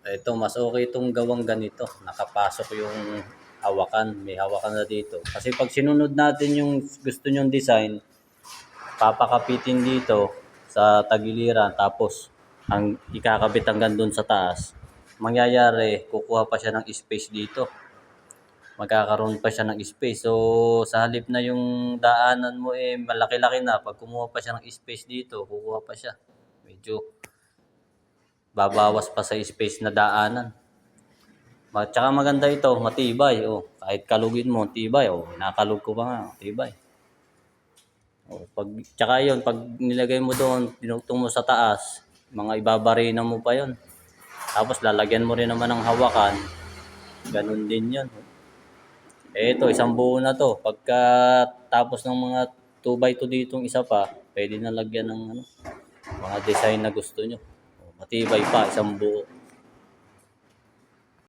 Ito, mas okay itong gawang ganito. Nakapasok yung hawakan. May hawakan na dito. Kasi pag sinunod natin yung gusto nyong design, papakapitin dito sa tagiliran. Tapos, ang ikakabit hanggang dun sa taas. Mangyayari, kukuha pa siya ng space dito. Magkakaroon pa siya ng space. So, sa halip na yung daanan mo malaki-laki na, pag kumuha pa siya ng space dito, kukuha pa siya. Medyo babawas pa sa space na daanan. Tsaka maganda ito, matibay. Oh. Kahit kalugin mo, tibay. Oh. Nakalug ko pa nga, tibay. Oh. Tsaka yun, pag nilagay mo doon, tinutong mo sa taas, mga ibabarina mo pa yun. Tapos lalagyan mo rin naman ng hawakan. Ganun din yun. Ito, isang buo na to. Pagka tapos ng mga 2x2 ditong isa pa, pwede na lagyan ng mga design na gusto nyo. Matibay pa, isang buo.